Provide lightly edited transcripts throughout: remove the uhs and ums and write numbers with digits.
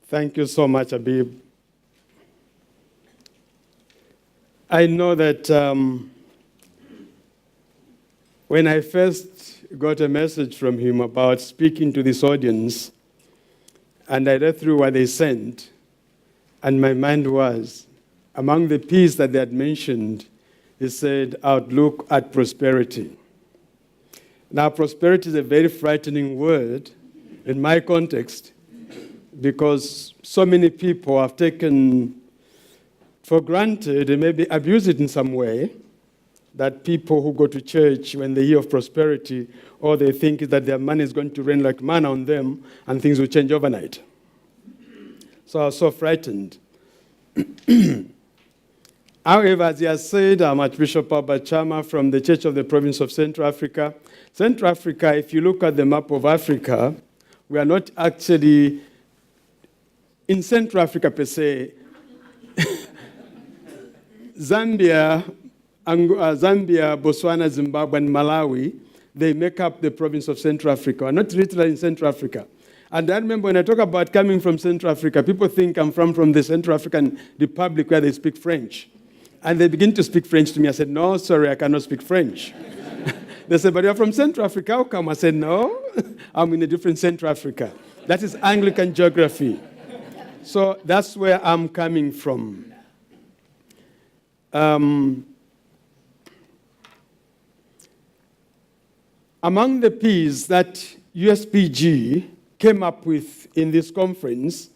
Thank you so much, Abib. I know that when I first got a message from him about speaking to this audience, and I read through what they sent, and my mind was, among the P's that they had mentioned, he said, outlook at prosperity. Now, prosperity is a very frightening word in my context, because so many people have taken for granted and maybe abuse it in some way, that people who go to church, when they hear of prosperity, all they think is that their money is going to rain like manna on them and things will change overnight. So I was so frightened. However, as he has said, I'm Archbishop Chama from the Church of the Province of Central Africa. Central Africa, if you look at the map of Africa, we are not actually in Central Africa per se. Zambia, Botswana, Zimbabwe, and Malawi, they make up the province of Central Africa. We're not literally in Central Africa. And I remember when I talk about coming from Central Africa, people think I'm from the Central African Republic where they speak French. And they begin to speak French to me. I said, no, sorry, I cannot speak French. They said, but you're from Central Africa, how come? I said, no, I'm in a different Central Africa. That is Anglican geography. So that's where I'm coming from. Among the P's that Uspg came up with in this conference,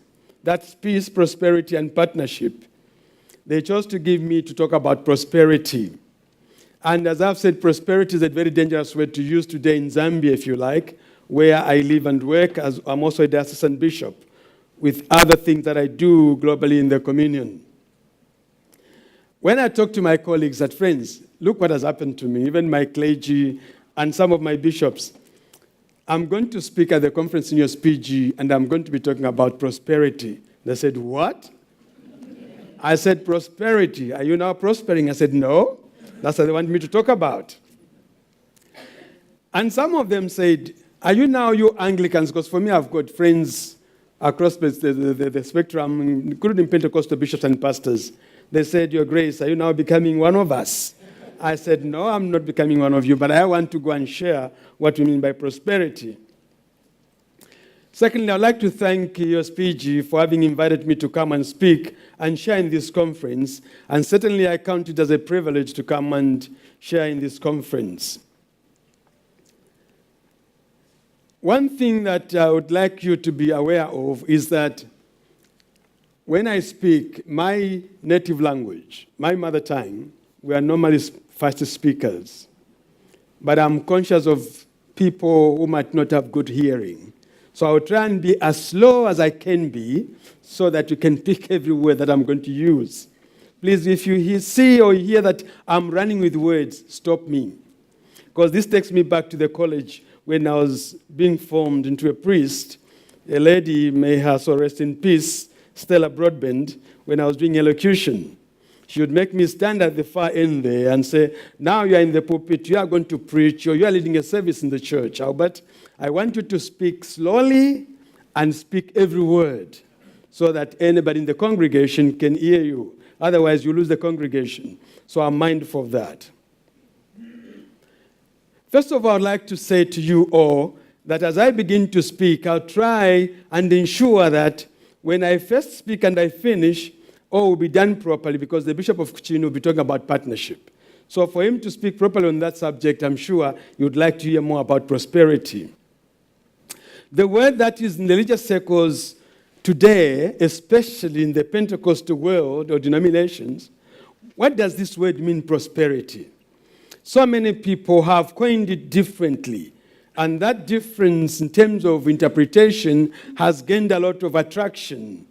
that's peace, prosperity, and partnership, they chose to give me to talk about prosperity. And as I've said, prosperity is a very dangerous word to use today in Zambia, if you like, where I live and work. As I'm also a diocesan bishop, with other things that I do globally in the communion. When I talk to my colleagues and friends, look what has happened to me, even my clergy and some of my bishops. I'm going to speak at the conference in Uspg, and I'm going to be talking about prosperity. They said, what? I said, prosperity. Are you now prospering? I said, no. That's what they want me to talk about. And some of them said, are you now you Anglicans? Because for me, I've got friends across the spectrum, including Pentecostal bishops and pastors. They said, Your Grace, are you now becoming one of us? I said, no, I'm not becoming one of you, but I want to go and share what we mean by prosperity. Secondly, I'd like to thank Uspg for having invited me to come and speak and share in this conference. And certainly I count it as a privilege to come and share in this conference. One thing that I would like you to be aware of is that when I speak my native language, my mother tongue, we are normally fast speakers. But I'm conscious of people who might not have good hearing. So I'll try and be as slow as I can be so that you can pick every word that I'm going to use. Please, if you see or hear that I'm running with words, stop me. Because this takes me back to the college when I was being formed into a priest. A lady, may her soul rest in peace, Stella Broadbent, when I was doing elocution. She would make me stand at the far end there and say, now you are in the pulpit, you are going to preach, or you are leading a service in the church, Albert. I want you to speak slowly and speak every word so that anybody in the congregation can hear you. Otherwise, you lose the congregation. So I'm mindful of that. First of all, I'd like to say to you all that as I begin to speak, I'll try and ensure that when I first speak and I finish, all will be done properly, because the Bishop of Kuchini will be talking about partnership. So for him to speak properly on that subject, I'm sure you'd like to hear more about prosperity. The word that is in the religious circles today, especially in the Pentecostal world or denominations, what does this word mean, prosperity? So many people have coined it differently. And that difference in terms of interpretation has gained a lot of attraction.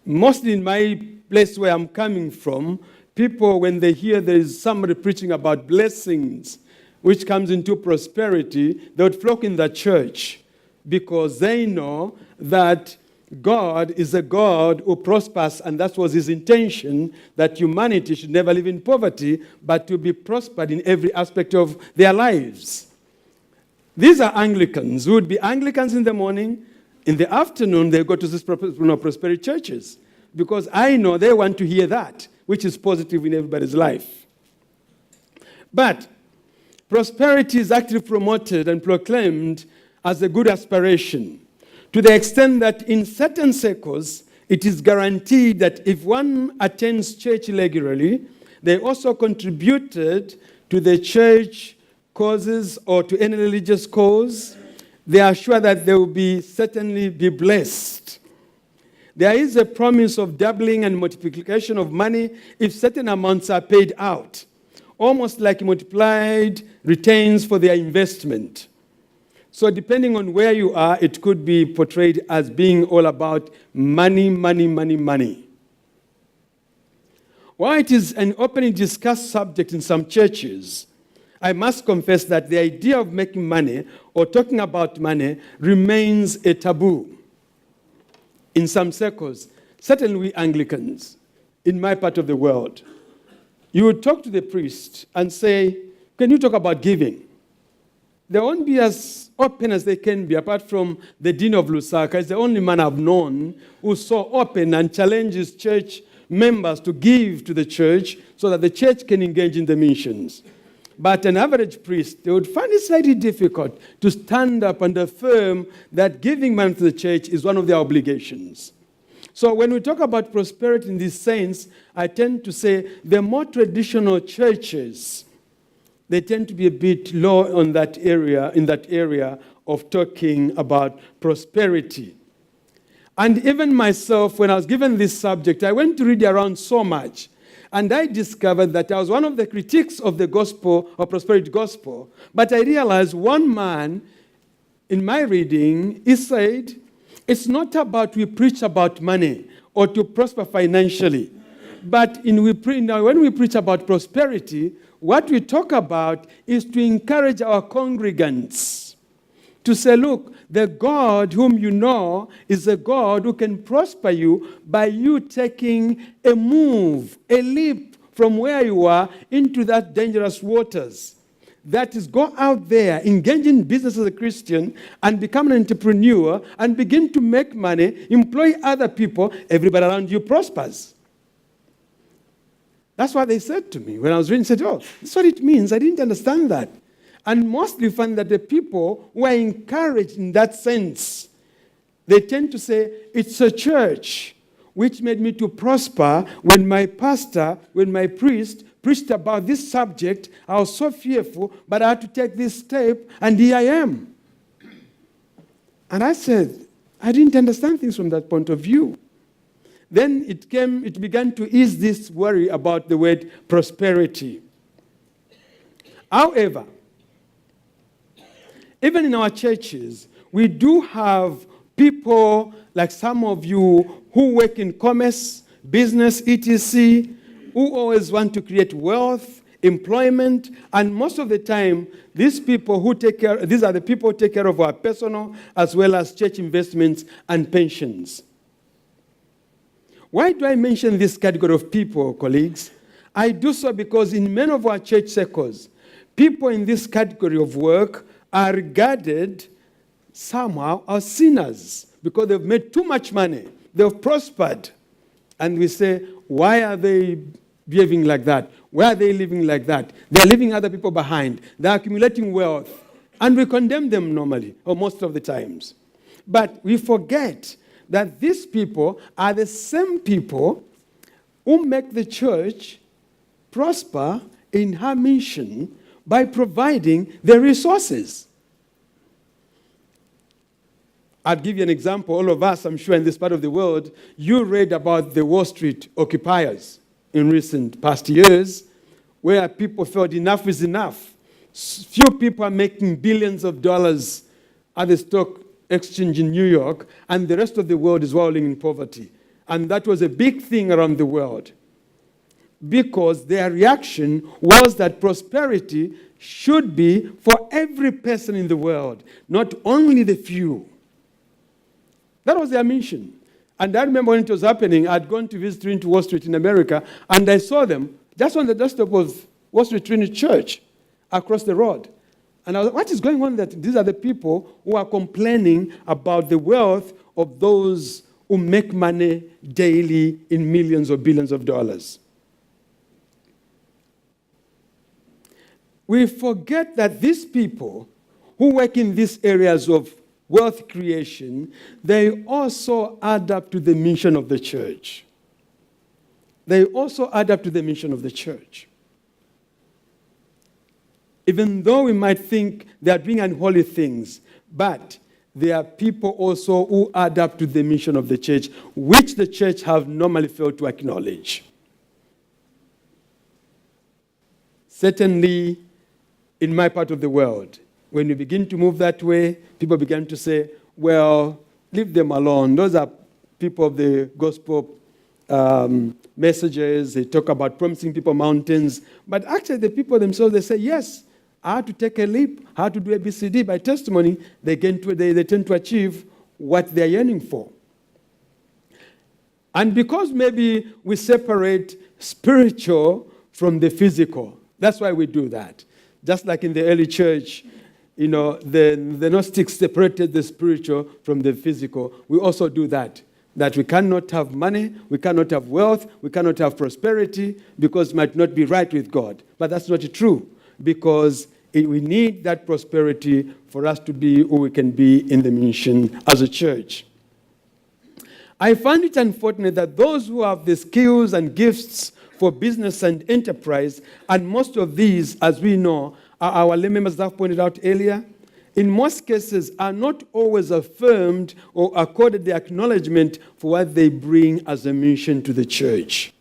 Mostly in my place where I'm coming from, people, when they hear there is somebody preaching about blessings, which comes into prosperity, they would flock in the church because they know that God is a God who prospers, and that was his intention, that humanity should never live in poverty, but to be prospered in every aspect of their lives. These are Anglicans who would be Anglicans in the morning, In the afternoon, they go to these prosperity churches because I know they want to hear that, which is positive in everybody's life. But prosperity is actually promoted and proclaimed as a good aspiration, to the extent that in certain circles, it is guaranteed that if one attends church regularly, they also contributed to the church causes or to any religious cause, they are sure that they will certainly be blessed. There is a promise of doubling and multiplication of money if certain amounts are paid out, almost like multiplied returns for their investment. So depending on where you are, it could be portrayed as being all about money, money, money, money. While it is an openly discussed subject in some churches, I must confess that the idea of making money or talking about money remains a taboo in some circles, certainly we Anglicans, in my part of the world. You would talk to the priest and say, can you talk about giving? They won't be as open as they can be, apart from the Dean of Lusaka. He's the only man I've known who's so open and challenges church members to give to the church so that the church can engage in the missions. But an average priest, they would find it slightly difficult to stand up and affirm that giving money to the church is one of their obligations. So when we talk about prosperity in this sense, I tend to say the more traditional churches, they tend to be a bit low in that area of talking about prosperity. And even myself, when I was given this subject, I went to read around so much. And I discovered that I was one of the critics of the gospel, or prosperity gospel. But I realized one man in my reading, he said, it's not about we preach about money or to prosper financially. But when we preach about prosperity, what we talk about is to encourage our congregants to say, look, the God whom you know is a God who can prosper you by you taking a move, a leap from where you are into that dangerous waters. That is, go out there, engage in business as a Christian, and become an entrepreneur, and begin to make money, employ other people, everybody around you prospers. That's what they said to me when I was reading. Said, oh, that's what it means. I didn't understand that. And mostly find that the people who are encouraged in that sense, they tend to say, it's a church which made me to prosper when my pastor, when my priest preached about this subject. I was so fearful, but I had to take this step, and here I am. And I said, I didn't understand things from that point of view. Then it began to ease this worry about the word prosperity. However, even in our churches, we do have people like some of you who work in commerce, business, etc., who always want to create wealth, employment, and most of the time, these are the people who take care of our personal as well as church investments and pensions. Why do I mention this category of people, colleagues? I do so because in many of our church circles, people in this category of work are regarded somehow as sinners because they've made too much money. They've prospered. And we say, why are they behaving like that? Why are they living like that? They're leaving other people behind. They're accumulating wealth. And we condemn them normally, or most of the times. But we forget that these people are the same people who make the church prosper in her mission by providing the resources. I'll give you an example. All of us, I'm sure, in this part of the world, you read about the Wall Street occupiers in recent past years, where people felt enough is enough. Few people are making billions of dollars at the stock exchange in New York, and the rest of the world is wallowing in poverty. And that was a big thing around the world, because their reaction was that prosperity should be for every person in the world, not only the few. That was their mission. And I remember when it was happening, I'd gone to visit Trinity Wall Street in America, and I saw them just on the doorstep of Wall Street Trinity Church across the road. And I was like, what is going on that these are the people who are complaining about the wealth of those who make money daily in millions or billions of dollars? We forget that these people who work in these areas of wealth creation, they also add up to the mission of the church. They also add up to the mission of the church. Even though we might think they are doing unholy things, but there are people also who add up to the mission of the church, which the church have normally failed to acknowledge. Certainly, in my part of the world, when you begin to move that way, people begin to say, well, leave them alone. Those are people of the gospel messages. They talk about promising people mountains. But actually, the people themselves, they say, yes, I had to take a leap, I had to do ABCD. By testimony, they tend to achieve what they're yearning for. And because maybe we separate spiritual from the physical, that's why we do that. Just like in the early church, the Gnostics separated the spiritual from the physical. We also do that we cannot have money, we cannot have wealth, we cannot have prosperity because it might not be right with God. But that's not true, because we need that prosperity for us to be who we can be in the mission as a church. I find it unfortunate that those who have the skills and gifts for business and enterprise, and most of these, as we know, are our lay members that I've pointed out earlier, in most cases are not always affirmed or accorded the acknowledgement for what they bring as a mission to the church.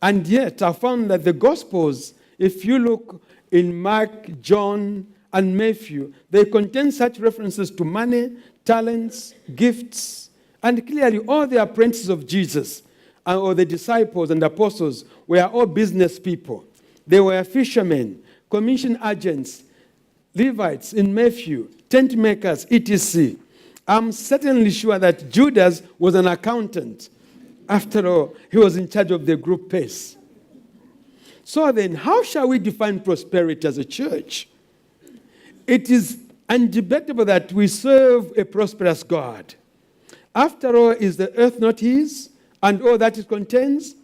And yet, I found that the Gospels, if you look in Mark, John, and Matthew, they contain such references to money, talents, gifts, and clearly all the apprentices of Jesus, or the disciples and apostles, were all business people. They were fishermen, commission agents, Levites in Matthew, tent makers, etc. I'm certainly sure that Judas was an accountant. After all, he was in charge of the group pace. So then, how shall we define prosperity as a church? It is undebatable that we serve a prosperous God. After all, is the earth not his, and all that it contains?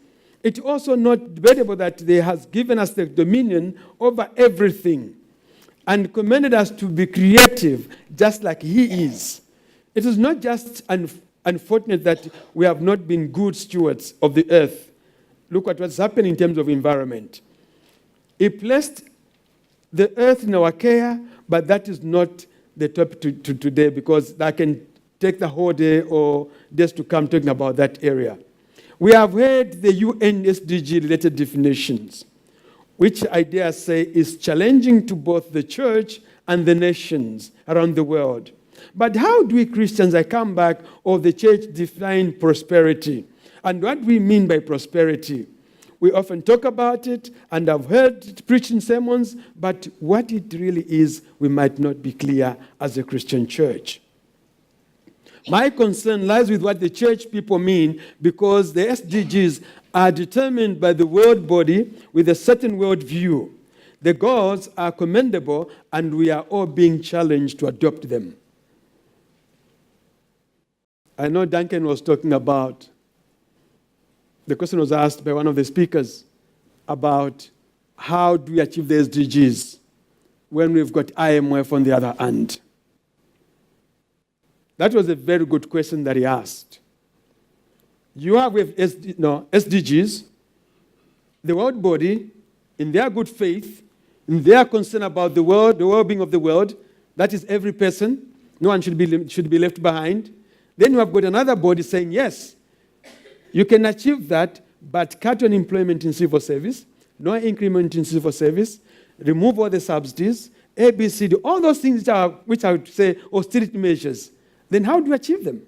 It's also not debatable that he has given us the dominion over everything and commanded us to be creative just like he is. It is not just unfortunate that we have not been good stewards of the earth. Look at what's happened in terms of environment. He placed the earth in our care, but that is not the topic to today, because I can take the whole day or days to come talking about that area. We have heard the UN SDG-related definitions, which I dare say is challenging to both the church and the nations around the world. But how do we Christians, I come back, or the church define prosperity? And what do we mean by prosperity? We often talk about it, and I've heard it preached in sermons, but what it really is, we might not be clear as a Christian church. My concern lies with what the church people mean, because the SDGs are determined by the world body with a certain world view. The goals are commendable, and we are all being challenged to adopt them. I know Duncan was talking about, the question was asked by one of the speakers about how do we achieve the SDGs when we've got IMF on the other hand. That was a very good question that he asked. You have with SDGs, the world body, in their good faith, in their concern about the world, the well-being of the world, that is every person, no one should be left behind. Then you have got another body saying, yes, you can achieve that, but cut on employment in civil service, no increment in civil service, remove all the subsidies, ABCD, all those things which I would say austerity measures. Then how do you achieve them?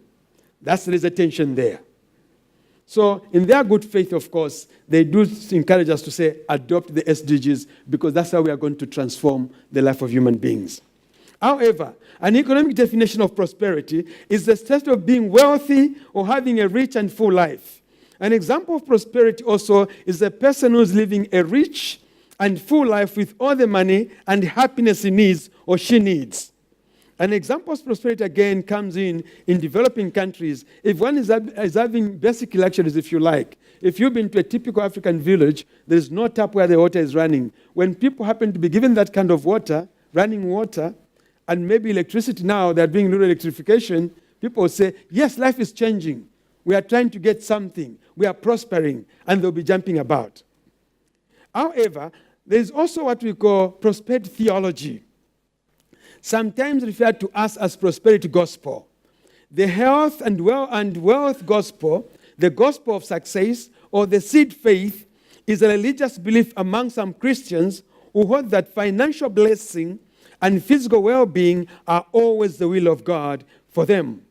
There's a tension there. So in their good faith, of course, they do encourage us to say, adopt the SDGs, because that's how we are going to transform the life of human beings. However, an economic definition of prosperity is the state of being wealthy or having a rich and full life. An example of prosperity also is a person who's living a rich and full life with all the money and happiness he needs or she needs. An example of prosperity again comes in developing countries. If one is having basic luxuries, if you like, if you've been to a typical African village, there is no tap where the water is running. When people happen to be given that kind of water, running water, and maybe electricity now, they're doing rural electrification, people will say, yes, life is changing. We are trying to get something. We are prospering, and they'll be jumping about. However, there is also what we call prosperity theology, sometimes referred to us as prosperity gospel. The health and wealth gospel, the gospel of success, or the seed faith, is a religious belief among some Christians who hold that financial blessing and physical well-being are always the will of God for them,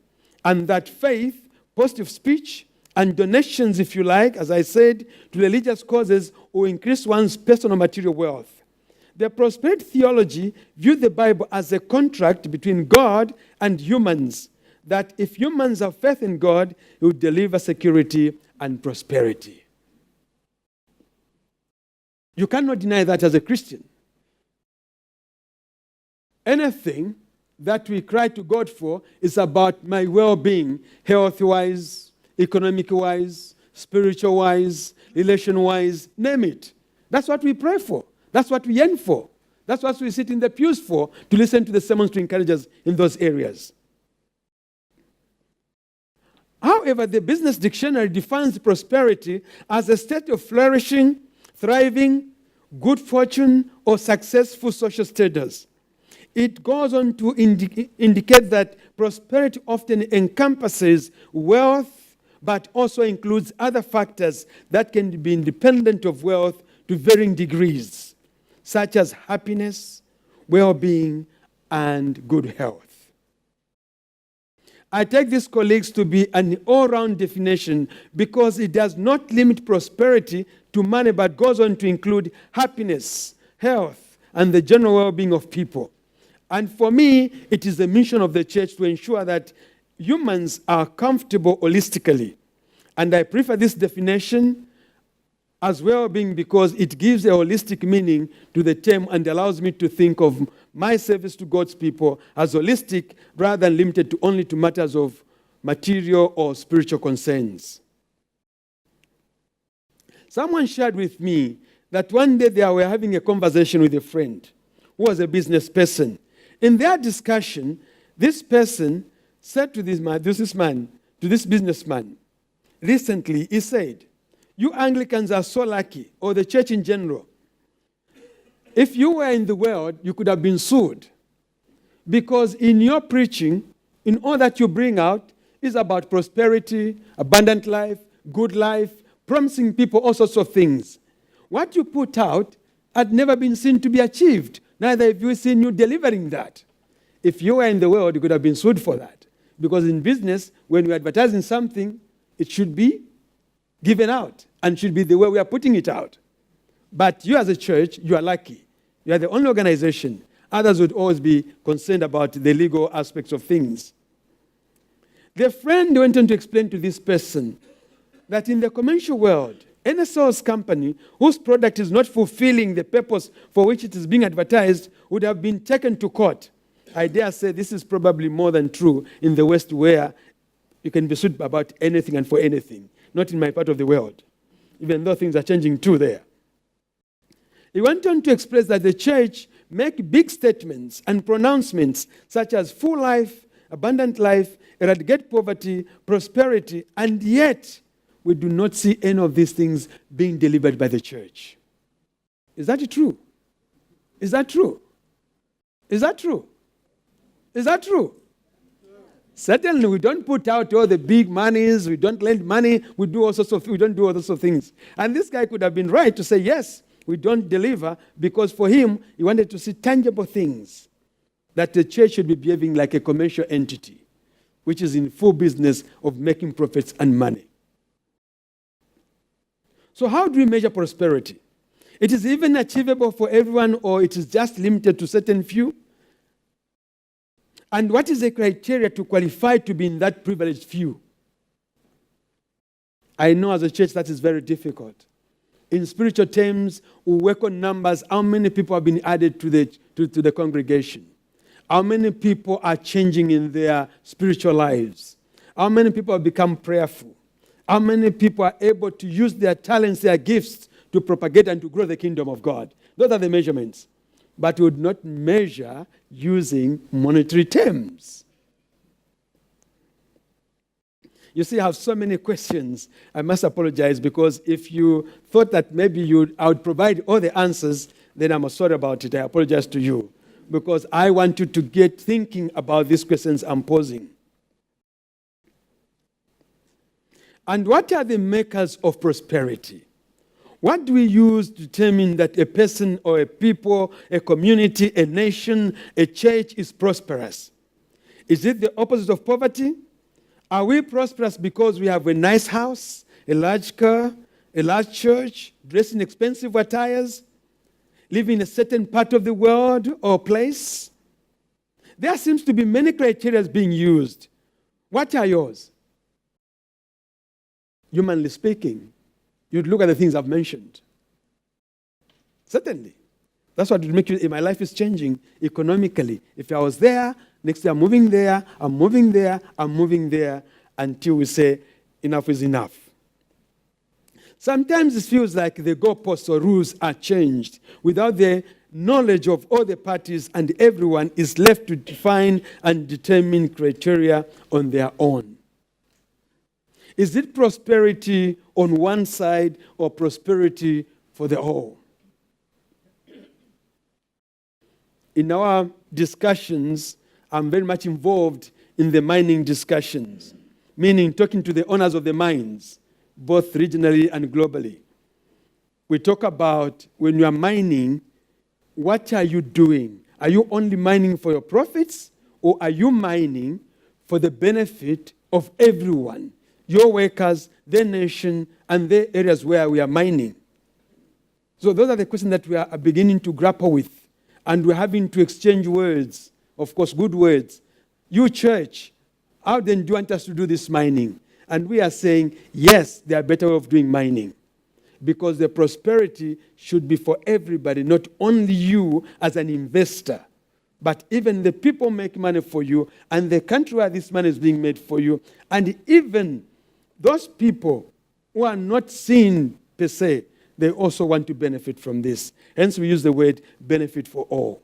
and that faith, positive speech, and donations, if you like, as I said, to religious causes will increase one's personal material wealth. The prosperity theology viewed the Bible as a contract between God and humans, that if humans have faith in God, He will deliver security and prosperity. You cannot deny that as a Christian. Anything that we cry to God for is about my well-being, health-wise, economic-wise, spiritual-wise, relation-wise, name it. That's what we pray for. That's what we yearn for. That's what we sit in the pews for, to listen to the sermons to encourage us in those areas. However, the Business Dictionary defines prosperity as a state of flourishing, thriving, good fortune, or successful social status. It goes on to indicate that prosperity often encompasses wealth, but also includes other factors that can be independent of wealth to varying degrees, such as happiness, well-being, and good health. I take these colleagues to be an all-round definition because it does not limit prosperity to money, but goes on to include happiness, health, and the general well-being of people. And for me, it is the mission of the church to ensure that humans are comfortable holistically. And I prefer this definition as well-being because it gives a holistic meaning to the term and allows me to think of my service to God's people as holistic rather than limited to only to matters of material or spiritual concerns. Someone shared with me that one day they were having a conversation with a friend who was a business person. In their discussion, this person said to this businessman, recently, he said, "You Anglicans are so lucky, or the church in general. If you were in the world, you could have been sued. Because in your preaching, in all that you bring out, is about prosperity, abundant life, good life, promising people all sorts of things. What you put out had never been seen to be achieved. Neither have you seen you delivering that. If you were in the world, you could have been sued for that. Because in business, when we're advertising something, it should be given out and should be the way we are putting it out. But you as a church, you are lucky. You are the only organization. Others would always be concerned about the legal aspects of things." The friend went on to explain to this person that in the commercial world, any sales company whose product is not fulfilling the purpose for which it is being advertised would have been taken to court. I dare say this is probably more than true in the West, where you can be sued about anything and for anything. Not in my part of the world, even though things are changing too there. He went on to express that the church make big statements and pronouncements such as full life, abundant life, eradicate poverty, prosperity, and yet we do not see any of these things being delivered by the church. Is that true? Is that true? Is that true? Is that true? Certainly, we don't put out all the big monies, we don't lend money, we don't do all sorts of things. And this guy could have been right to say, yes, we don't deliver, because for him, he wanted to see tangible things, that the church should be behaving like a commercial entity, which is in full business of making profits and money. So how do we measure prosperity? It is even achievable for everyone, or it is just limited to certain few? And what is the criteria to qualify to be in that privileged few? I know as a church that is very difficult. In spiritual terms, we work on numbers. How many people have been added to the congregation? How many people are changing in their spiritual lives? How many people have become prayerful? How many people are able to use their talents, their gifts to propagate and to grow the kingdom of God? Those are the measurements. But we would not measure using monetary terms. You see, I have so many questions. I must apologize, because if you thought that maybe I would provide all the answers, then I'm sorry about it. I apologize to you, because I want you to get thinking about these questions I'm posing. And what are the makers of prosperity? What do we use to determine that a person or a people, a community, a nation, a church is prosperous? Is it the opposite of poverty? Are we prosperous because we have a nice house, a large car, a large church, dressed in expensive attires, live in a certain part of the world or place? There seems to be many criteria being used. What are yours? Humanly speaking, you'd look at the things I've mentioned. Certainly. That's what would make you, my life is changing economically. If I was there, next year I'm moving there, I'm moving there, I'm moving there, until we say enough is enough. Sometimes it feels like the goalposts or rules are changed without the knowledge of all the parties, and everyone is left to define and determine criteria on their own. Is it prosperity on one side or prosperity for the whole? In our discussions, I'm very much involved in the mining discussions, meaning talking to the owners of the mines, both regionally and globally. We talk about, when you are mining, what are you doing? Are you only mining for your profits, or are you mining for the benefit of everyone? Your workers, their nation, and the areas where we are mining. So those are the questions that we are beginning to grapple with. And we're having to exchange words, of course, good words. You church, how then do you want us to do this mining? And we are saying, yes, there are better ways of doing mining. Because the prosperity should be for everybody, not only you as an investor, but even the people make money for you, and the country where this money is being made for you, and even those people who are not seen per se, they also want to benefit from this. Hence, we use the word benefit for all.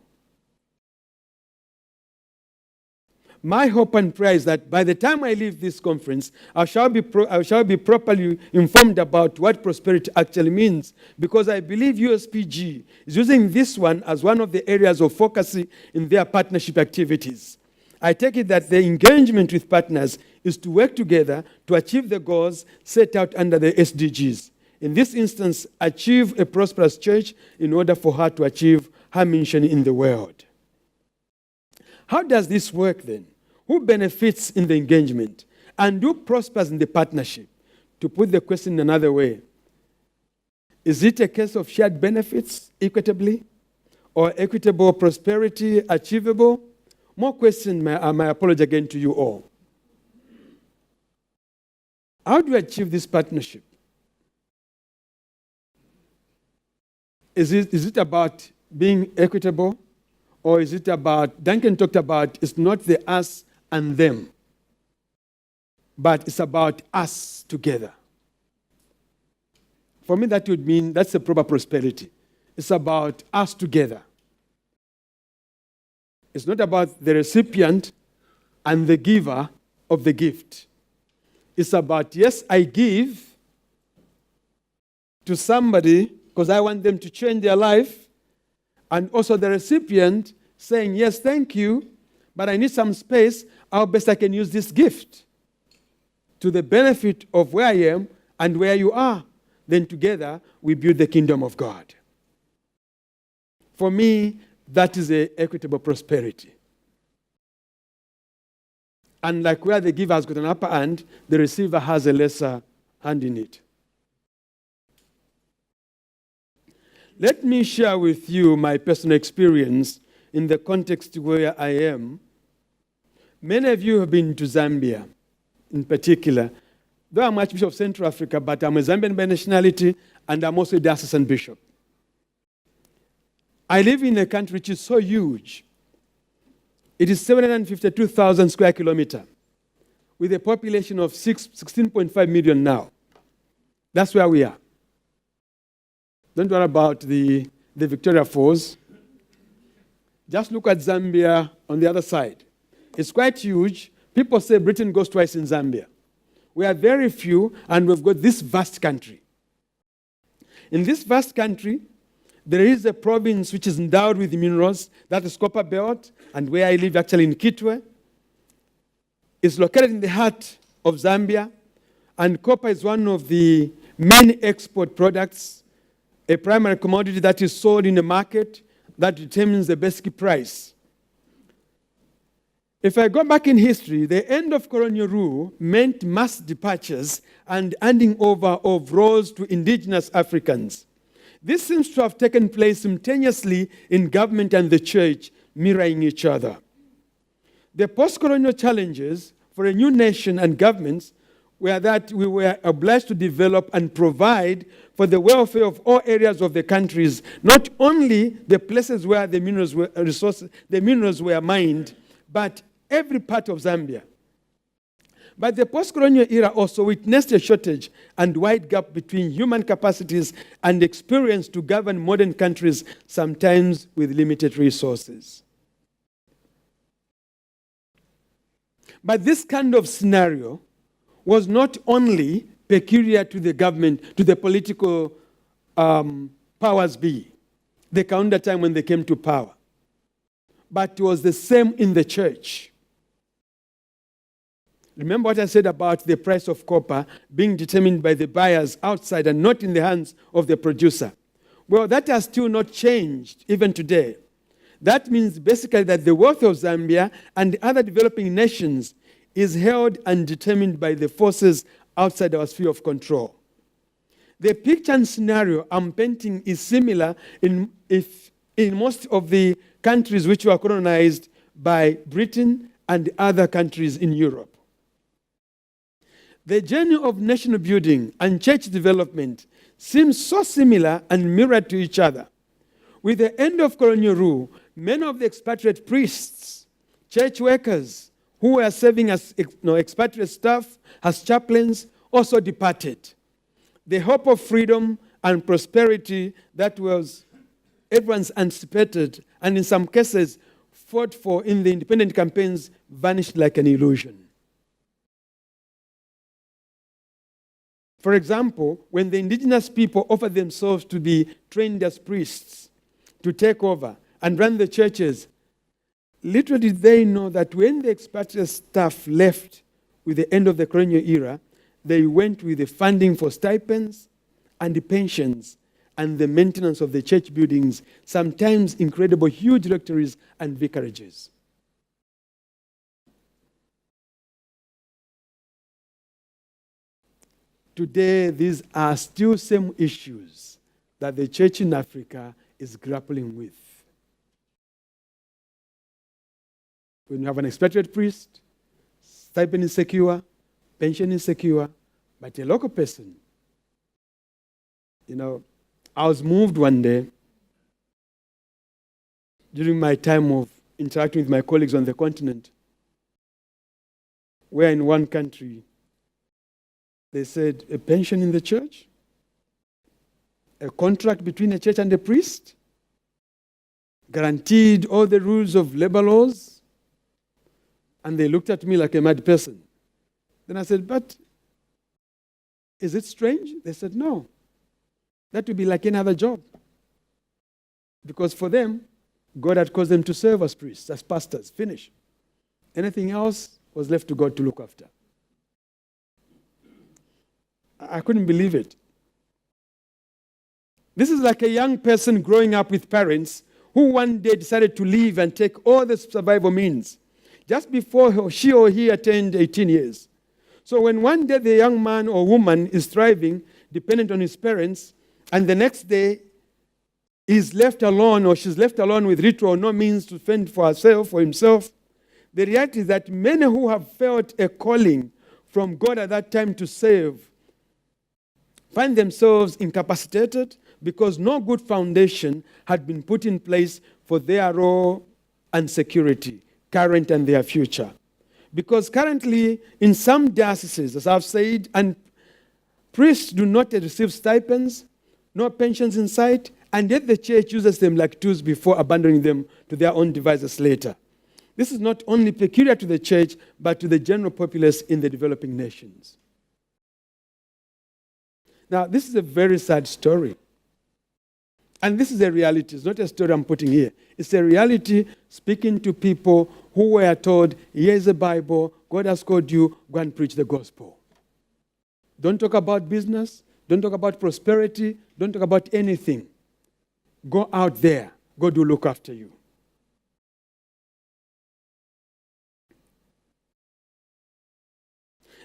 My hope and prayer is that by the time I leave this conference, I shall be properly informed about what prosperity actually means, because I believe Uspg is using this one as one of the areas of focus in their partnership activities. I take it that the engagement with partners is to work together to achieve the goals set out under the SDGs. In this instance, achieve a prosperous church in order for her to achieve her mission in the world. How does this work then? Who benefits in the engagement? And who prospers in the partnership? To put the question in another way, is it a case of shared benefits equitably? Or equitable prosperity achievable? More questions, my apology again to you all. How do we achieve this partnership? Is it about being equitable? Or is it about, Duncan talked about, it's not the us and them, but it's about us together. For me, that would mean that's the proper prosperity. It's about us together. It's not about the recipient and the giver of the gift. It's about, yes, I give to somebody because I want them to change their life, and also the recipient saying, yes, thank you, but I need some space. How best I can use this gift to the benefit of where I am and where you are. Then together we build the kingdom of God. For me, that is an equitable prosperity. And like where the giver has got an upper hand, the receiver has a lesser hand in it. Let me share with you my personal experience in the context where I am. Many of you have been to Zambia, in particular. Though I'm Archbishop of Central Africa, but I'm a Zambian by nationality, and I'm also a diocesan bishop. I live in a country which is so huge. It is 752,000 square kilometers, with a population of 16.5 million now. That's where we are. Don't worry about the Victoria Falls. Just look at Zambia on the other side. It's quite huge. People say Britain goes twice in Zambia. We are very few, and we've got this vast country. In this vast country, there is a province which is endowed with minerals, that is Copper Belt, and where I live actually in Kitwe. It's located in the heart of Zambia, and copper is one of the main export products, a primary commodity that is sold in the market that determines the basic price. If I go back in history, the end of colonial rule meant mass departures and handing over of roles to indigenous Africans. This seems to have taken place simultaneously in government and the church, mirroring each other. The post-colonial challenges for a new nation and governments were that we were obliged to develop and provide for the welfare of all areas of the countries, not only the places where the minerals were mined, but every part of Zambia. But the post-colonial era also witnessed a shortage and wide gap between human capacities and experience to govern modern countries, sometimes with limited resources. But this kind of scenario was not only peculiar to the government, to the political powers be, the counter time when they came to power, but it was the same in the church. Remember what I said about the price of copper being determined by the buyers outside and not in the hands of the producer. Well, that has still not changed even today. That means basically that the wealth of Zambia and other developing nations is held and determined by the forces outside our sphere of control. The picture and scenario I'm painting is similar in most of the countries which were colonized by Britain and other countries in Europe. The journey of nation building and church development seems so similar and mirrored to each other. With the end of colonial rule, many of the expatriate priests, church workers who were serving as expatriate staff, as chaplains, also departed. The hope of freedom and prosperity that was everyone's anticipated, and in some cases fought for in the independent campaigns, vanished like an illusion. For example, when the indigenous people offered themselves to be trained as priests, to take over and run the churches, little did they know that when the expatriate staff left with the end of the colonial era, they went with the funding for stipends and the pensions and the maintenance of the church buildings, sometimes incredible huge rectories and vicarages. Today, these are still same issues that the church in Africa is grappling with. When you have an expatriate priest, stipend is secure, pension is secure, but a local person, I was moved one day during my time of interacting with my colleagues on the continent, where in one country they said a pension in the church, a contract between a church and a priest, guaranteed all the rules of labor laws, and they looked at me like a mad person. Then I said, but is it strange? They said, no. That would be like any other job. Because for them, God had caused them to serve as priests, as pastors, finish. Anything else was left to God to look after. I couldn't believe it. This is like a young person growing up with parents who one day decided to leave and take all the survival means, just before she or he attained 18 years. So when one day the young man or woman is thriving, dependent on his parents, and the next day is left alone or she's left alone with little or no means to fend for herself or himself, the reality is that many who have felt a calling from God at that time to save find themselves incapacitated because no good foundation had been put in place for their role and security, current and their future. Because currently, in some dioceses, as I've said, and priests do not receive stipends, no pensions in sight, and yet the church uses them like tools before abandoning them to their own devices later. This is not only peculiar to the church, but to the general populace in the developing nations. Now, this is a very sad story. And this is a reality. It's not a story I'm putting here. It's a reality speaking to people who were told, here's the Bible, God has called you, go and preach the gospel. Don't talk about business. Don't talk about prosperity. Don't talk about anything. Go out there. God will look after you.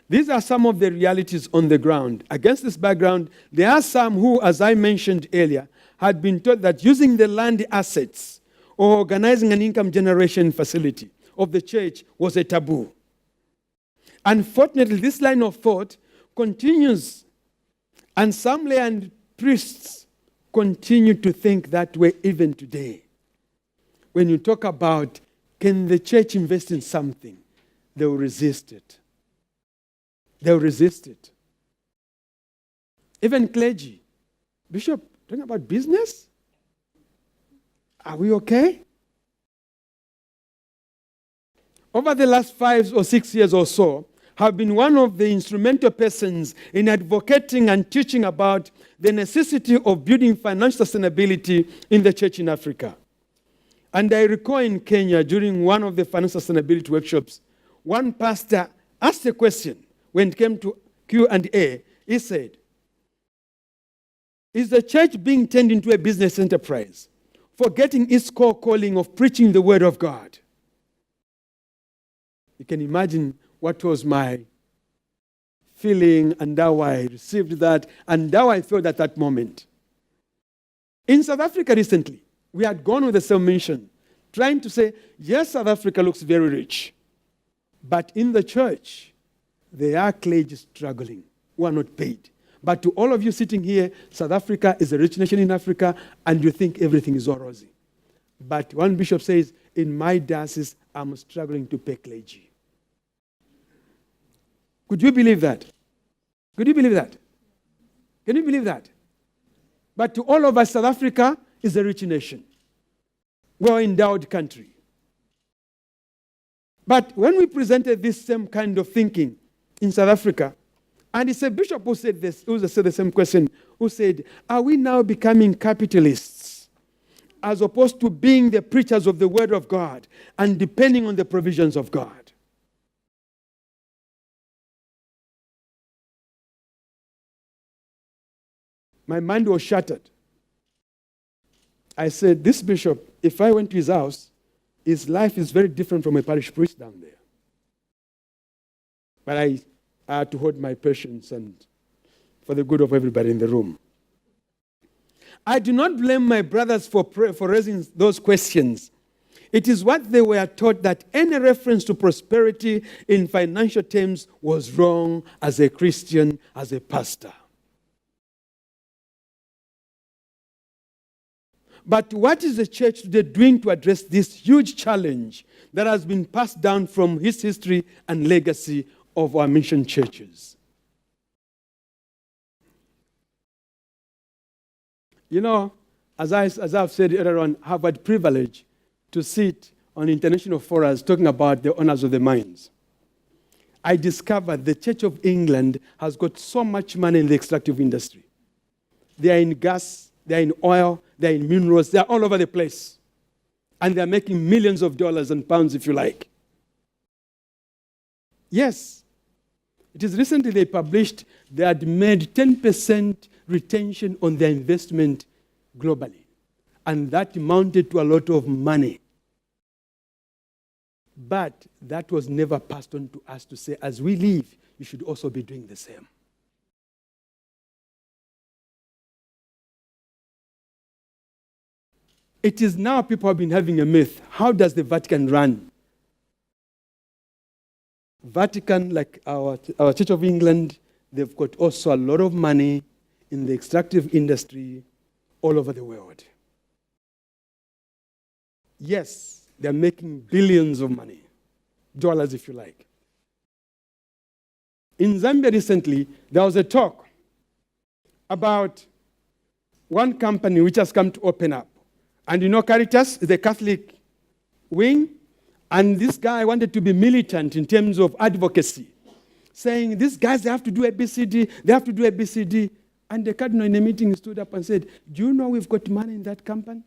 These are some of the realities on the ground. Against this background, there are some who, as I mentioned earlier, had been taught that using the land assets or organizing an income generation facility of the church was a taboo. Unfortunately, this line of thought continues, and some lay and priests continue to think that way even today. When you talk about, can the church invest in something, they will resist it. They'll resist it. Even clergy. Bishop, talking about business? Are we okay? Over the last 5 or 6 years or so, have been one of the instrumental persons in advocating and teaching about the necessity of building financial sustainability in the church in Africa. And I recall in Kenya, during one of the financial sustainability workshops, one pastor asked a question. When it came to Q&A, he said, is the church being turned into a business enterprise, forgetting its core calling of preaching the word of God? You can imagine what was my feeling and how I received that and how I felt at that moment. In South Africa recently, we had gone with the same mission, trying to say, yes, South Africa looks very rich, but in the church, there are clergy struggling who are not paid. But to all of you sitting here, South Africa is a rich nation in Africa, and you think everything is all rosy. But one bishop says, in my diocese, I'm struggling to pay clergy. Could you believe that? Could you believe that? Can you believe that? But to all of us, South Africa is a rich nation. Well-endowed country. But when we presented this same kind of thinking in South Africa, and it's a bishop who said this, who said the same question, who said, are we now becoming capitalists as opposed to being the preachers of the word of God and depending on the provisions of God? My mind was shattered. I said, this bishop, if I went to his house, his life is very different from a parish priest down there. But I had to hold my patience and for the good of everybody in the room. I do not blame my brothers for raising those questions. It is what they were taught that any reference to prosperity in financial terms was wrong as a Christian, as a pastor. But what is the church today doing to address this huge challenge that has been passed down from its history and legacy of our mission churches? You know, as I've said earlier on, I've had privilege to sit on international forums talking about the honors of the mines. I discovered the Church of England has got so much money in the extractive industry. They are in gas, they are in oil, they are in minerals, they are all over the place. And they are making millions of dollars and pounds, if you like. Yes. It is recently they published they had made 10% retention on their investment globally. And that amounted to a lot of money. But that was never passed on to us to say, as we leave, you should also be doing the same. It is now people have been having a myth. How does the Vatican run? Vatican, like our Church of England, they've got also a lot of money in the extractive industry all over the world. Yes, they're making billions of money, dollars if you like. In Zambia recently, there was a talk about one company which has come to open up. And you know Caritas is a Catholic wing, and this guy wanted to be militant in terms of advocacy, saying, these guys, they have to do ABCD, they have to do ABCD. And the cardinal in a meeting stood up and said, do you know we've got money in that company?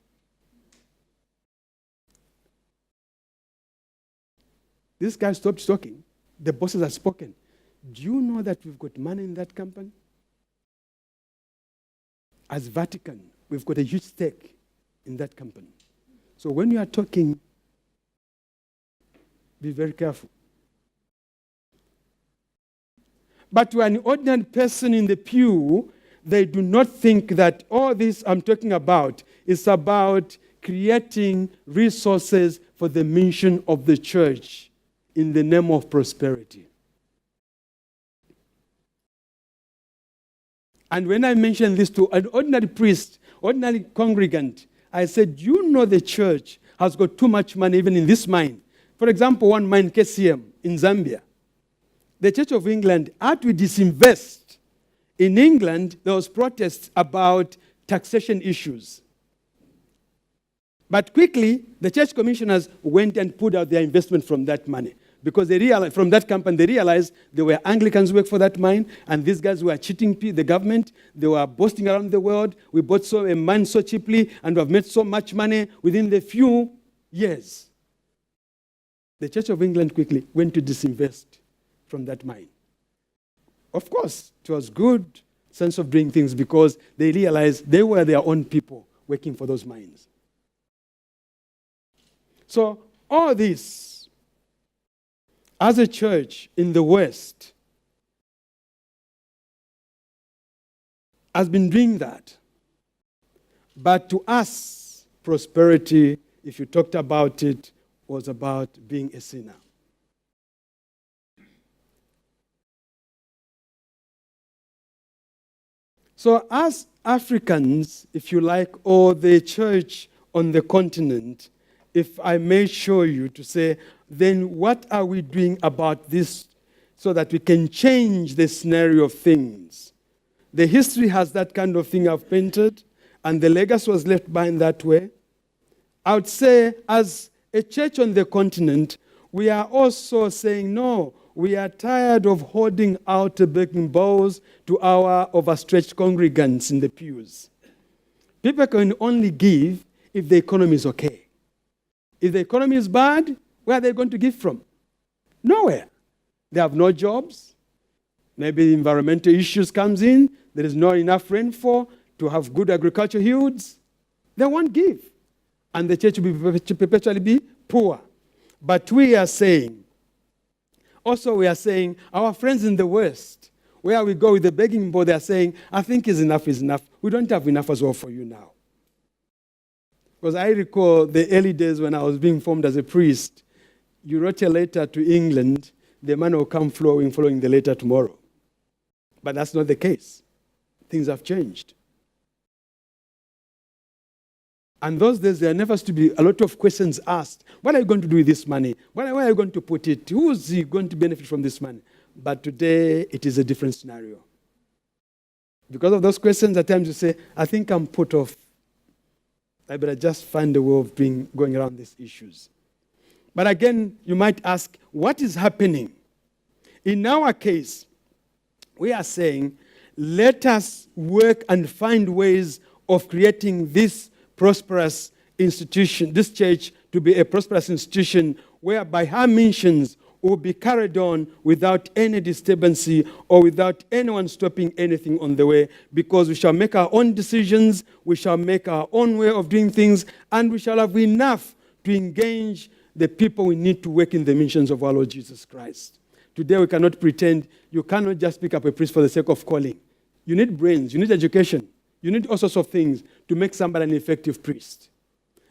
This guy stopped talking. The bosses have spoken. Do you know that we've got money in that company? As Vatican, we've got a huge stake in that company. So when you are talking, be very careful. But to an ordinary person in the pew, they do not think that all this I'm talking about is about creating resources for the mission of the church in the name of prosperity. And when I mentioned this to an ordinary priest, ordinary congregant, I said, you know the church has got too much money even in this mine. For example, one mine, KCM, in Zambia. The Church of England had to disinvest. In England, there was protests about taxation issues. But quickly, the church commissioners went and pulled out their investment from that money. Because they realized, from that company, they realized there were Anglicans who worked for that mine, and these guys were cheating the government. They were boasting around the world. We bought a mine so cheaply, and we have made so much money within the few years. The Church of England quickly went to disinvest from that mine. Of course, it was good sense of doing things because they realized they were their own people working for those mines. So all this, as a church in the West, has been doing that. But to us, prosperity, if you talked about it, was about being a sinner. So as Africans, if you like, or the church on the continent, if I may show you to say, then what are we doing about this so that we can change the scenario of things? The history has that kind of thing I've painted, and the legacy was left behind that way. I would say, as a church on the continent, we are also saying, no, we are tired of holding out begging bowls to our overstretched congregants in the pews. People can only give if the economy is okay. If the economy is bad, where are they going to give from? Nowhere. They have no jobs. Maybe environmental issues comes in. There is not enough rainfall to have good agricultural yields. They won't give. And the church will perpetually be poor. But we are saying, our friends in the West, where we go with the begging bowl, they are saying, I think is enough is enough. We don't have enough as well for you now. Because I recall the early days when I was being formed as a priest, you wrote a letter to England, the man will come following the letter tomorrow. But that's not the case. Things have changed. And those days, there never used to be a lot of questions asked. What are you going to do with this money? Where are you going to put it? Who is going to benefit from this money? But today, it is a different scenario. Because of those questions, at times you say, I think I'm put off. I better just find a way of going around these issues. But again, you might ask, what is happening? In our case, we are saying, let us work and find ways of creating this prosperous institution, this church to be a prosperous institution whereby her missions will be carried on without any disturbance or without anyone stopping anything on the way, because we shall make our own decisions, we shall make our own way of doing things, and we shall have enough to engage the people we need to work in the missions of our Lord Jesus Christ. Today we cannot pretend. You cannot just pick up a priest for the sake of calling. You need brains, you need education. You need all sorts of things to make somebody an effective priest.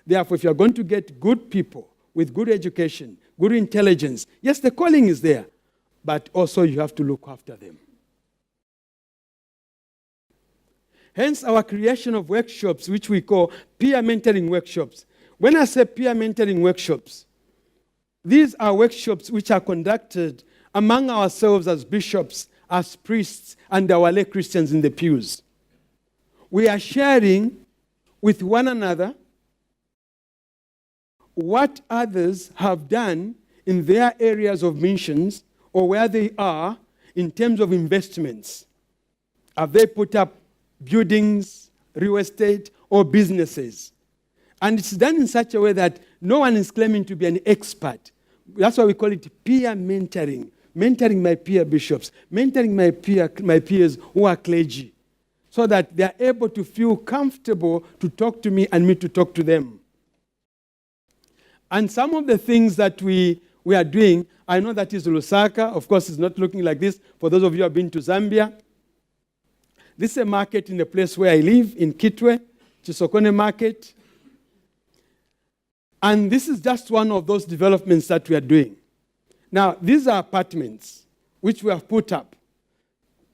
Therefore, if you're going to get good people with good education, good intelligence, yes, the calling is there, but also you have to look after them. Hence our creation of workshops, which we call peer mentoring workshops. When I say peer mentoring workshops, these are workshops which are conducted among ourselves as bishops, as priests, and our lay Christians in the pews. We are sharing with one another what others have done in their areas of missions or where they are in terms of investments. Have they put up buildings, real estate, or businesses? And it's done in such a way that no one is claiming to be an expert. That's why we call it peer mentoring. Mentoring my peer bishops, mentoring my peers who are clergy, so that they are able to feel comfortable to talk to me and me to talk to them. And some of the things that we are doing, I know that is Lusaka. Of course, it's not looking like this. For those of you who have been to Zambia, this is a market in the place where I live, in Kitwe, Chisokone Market. And this is just one of those developments that we are doing. Now, these are apartments which we have put up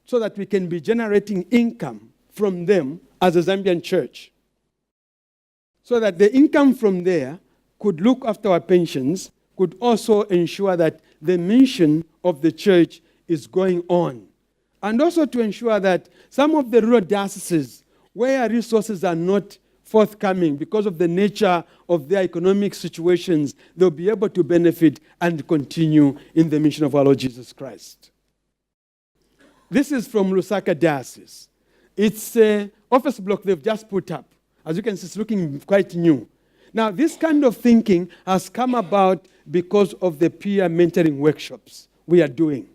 so that we can be generating income from them as a Zambian church. So that the income from there could look after our pensions, could also ensure that the mission of the church is going on. And also to ensure that some of the rural dioceses where resources are not forthcoming because of the nature of their economic situations, they'll be able to benefit and continue in the mission of our Lord Jesus Christ. This is from Lusaka Diocese. It's an office block they've just put up. As you can see, it's looking quite new. Now, this kind of thinking has come about because of the peer mentoring workshops we are doing.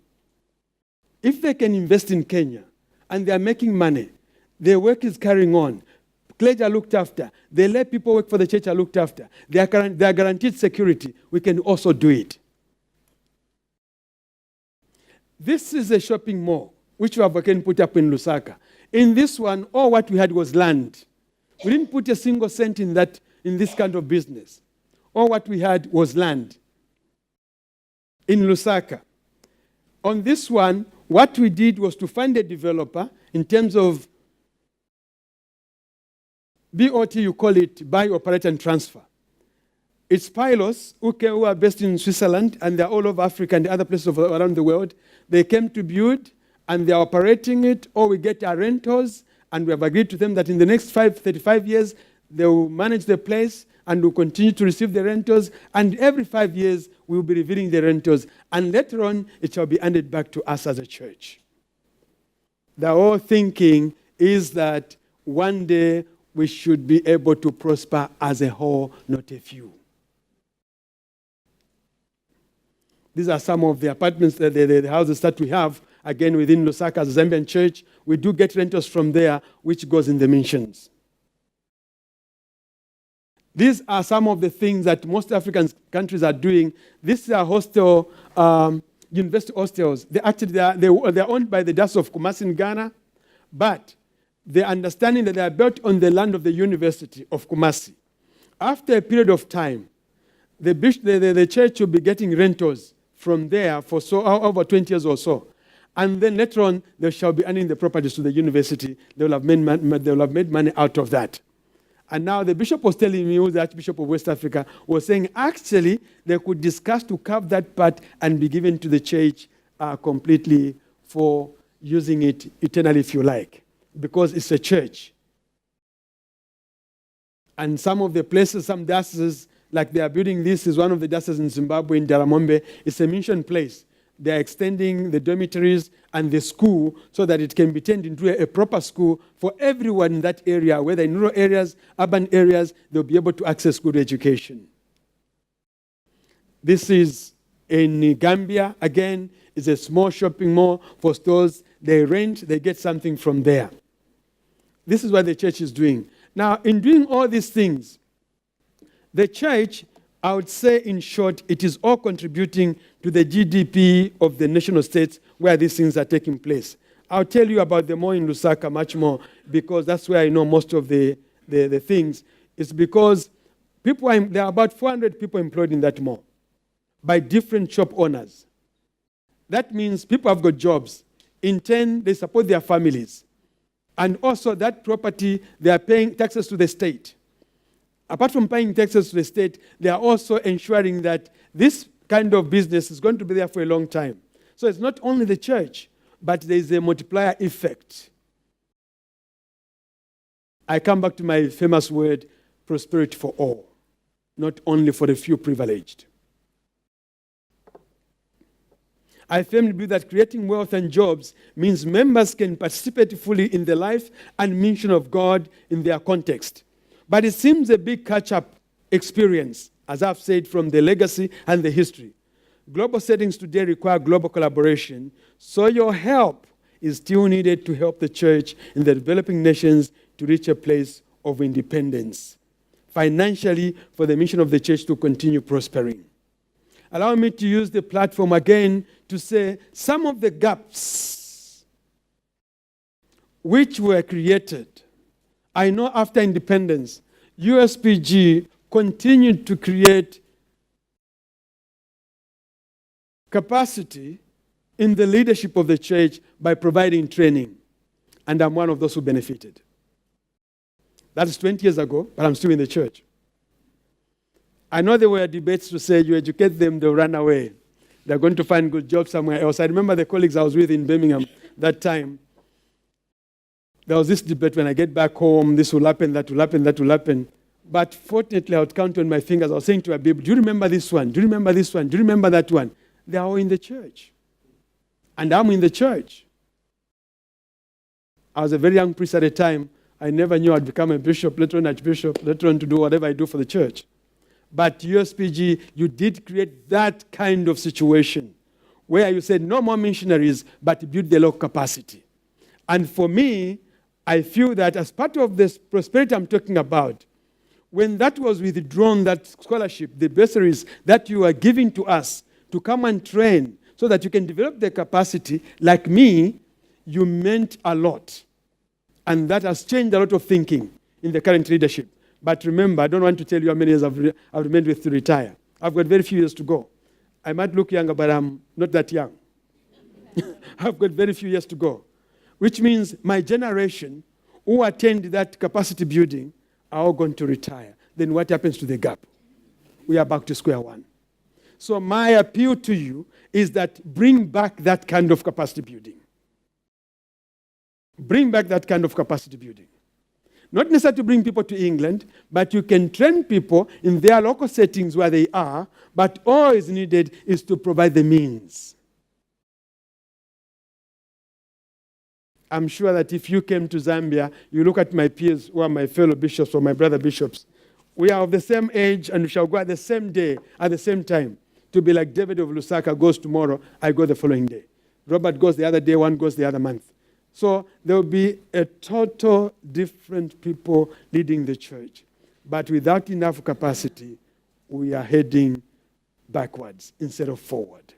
If they can invest in Kenya and they are making money, their work is carrying on, clergy are looked after, the lay people work for the church are looked after, they are guaranteed security, we can also do it. This is a shopping mall, which we have again put up in Lusaka. In this one, all what we had was land. We didn't put a single cent in this kind of business. All what we had was land in Lusaka. On this one, what we did was to find a developer in terms of BOT, you call it, buy, operate, and transfer. It's pilots who are based in Switzerland, and they're all over Africa and other places around the world. They came to build, and they're operating it, or we get our rentals, and we have agreed to them that in the next 35 years, they will manage the place, and will continue to receive the rentals, and every 5 years, we will be reviewing the rentals, and later on, it shall be handed back to us as a church. The whole thinking is that one day, we should be able to prosper as a whole, not a few. These are some of the apartments, the houses that we have, again, within Lusaka as a Zambian church. We do get rentals from there, which goes in the missions. These are some of the things that most African countries are doing. This is a hostel, university hostels. They're owned by the Diocese of Kumasi in Ghana, but the understanding that they are built on the land of the University of Kumasi. After a period of time, the church will be getting rentals from there for over 20 years or so. And then later on, they shall be earning the properties to the university. They will have made money out of that. And now the bishop was telling me, who was the Archbishop of West Africa, was saying actually they could discuss to carve that part and be given to the church completely for using it eternally, if you like, because it's a church. And some of the places, some dioceses, like they are building this, is one of the dioceses in Zimbabwe, in Daramombe. It's a mission place. They are extending the dormitories and the school so that it can be turned into a proper school for everyone in that area, whether in rural areas, urban areas, they'll be able to access good education. This is in Gambia. Again, it's a small shopping mall for stores. They rent, they get something from there. This is what the church is doing. Now, in doing all these things, the church, I would say in short, it is all contributing to the GDP of the national states where these things are taking place. I'll tell you about them more in Lusaka much more because that's where I know most of the things. It's because there are about 400 people employed in that mall by different shop owners. That means people have got jobs. In turn, they support their families. And also that property, they are paying taxes to the state. Apart from paying taxes to the state, they are also ensuring that this kind of business is going to be there for a long time. So it's not only the church, but there is a multiplier effect. I come back to my famous word, prosperity for all, not only for the few privileged. I firmly believe that creating wealth and jobs means members can participate fully in the life and mission of God in their context. But it seems a big catch-up experience, as I've said, from the legacy and the history. Global settings today require global collaboration, so your help is still needed to help the church in the developing nations to reach a place of independence, financially for the mission of the church to continue prospering. Allow me to use the platform again to say some of the gaps which were created. I know after independence, Uspg continued to create capacity in the leadership of the church by providing training. And I'm one of those who benefited. That's 20 years ago, but I'm still in the church. I know there were debates to say you educate them, they'll run away. They're going to find good jobs somewhere else. I remember the colleagues I was with in Birmingham that time. There was this debate when I get back home, this will happen, that will happen, that will happen. But fortunately, I would count on my fingers. I was saying to a baby, do you remember this one? Do you remember this one? Do you remember that one? They are all in the church. And I'm in the church. I was a very young priest at the time. I never knew I'd become a bishop, later on archbishop, later on to do whatever I do for the church. But Uspg, you did create that kind of situation where you said no more missionaries, but build the local capacity. And for me, I feel that as part of this prosperity I'm talking about, when that was withdrawn, that scholarship, the bursaries that you are giving to us to come and train so that you can develop the capacity, like me, you meant a lot. And that has changed a lot of thinking in the current leadership. But remember, I don't want to tell you how many years I've remained with to retire. I've got very few years to go. I might look younger, but I'm not that young. I've got very few years to go. Which means my generation who attend that capacity building are all going to retire. Then what happens to the gap? We are back to square one. So my appeal to you is that bring back that kind of capacity building. Bring back that kind of capacity building. Not necessarily to bring people to England, but you can train people in their local settings where they are, but all is needed is to provide the means. I'm sure that if you came to Zambia, you look at my peers who are my fellow bishops or my brother bishops, we are of the same age and we shall go at the same day, at the same time. To be like David of Lusaka goes tomorrow, I go the following day. Robert goes the other day, one goes the other month. So there will be a total different people leading the church. But without enough capacity, we are heading backwards instead of forward.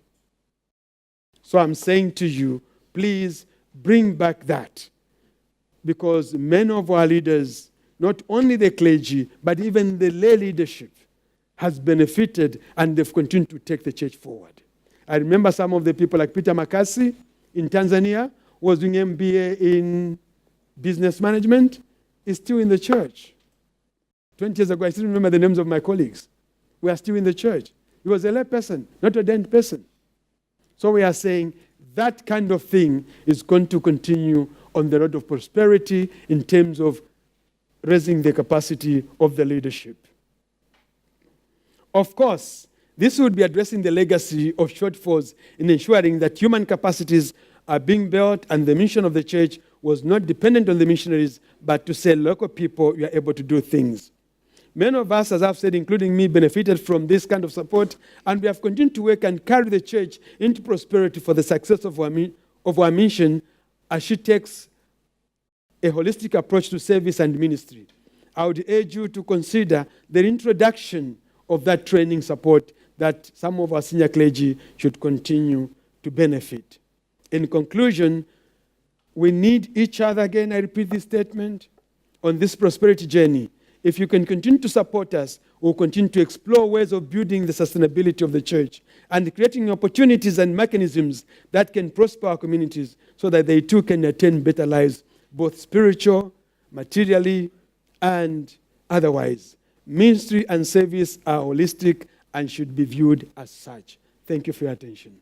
So I'm saying to you, please bring back that. Because many of our leaders, not only the clergy, but even the lay leadership, has benefited and they've continued to take the church forward. I remember some of the people like Peter Makasi in Tanzania, was doing MBA in business management, is still in the church. 20 years ago, I still remember the names of my colleagues. We are still in the church. He was a lay person, not a ordained person. So we are saying that kind of thing is going to continue on the road of prosperity in terms of raising the capacity of the leadership. Of course, this would be addressing the legacy of shortfalls in ensuring that human capacities are being built, and the mission of the church was not dependent on the missionaries, but to say local people, you are able to do things. Many of us, as I've said, including me, benefited from this kind of support, and we have continued to work and carry the church into prosperity for the success of our mission as she takes a holistic approach to service and ministry. I would urge you to consider the introduction of that training support that some of our senior clergy should continue to benefit. In conclusion, we need each other again. I repeat this statement. On this prosperity journey, if you can continue to support us, we'll continue to explore ways of building the sustainability of the church and creating opportunities and mechanisms that can prosper our communities so that they too can attain better lives, both spiritual, materially, and otherwise. Ministry and service are holistic and should be viewed as such. Thank you for your attention.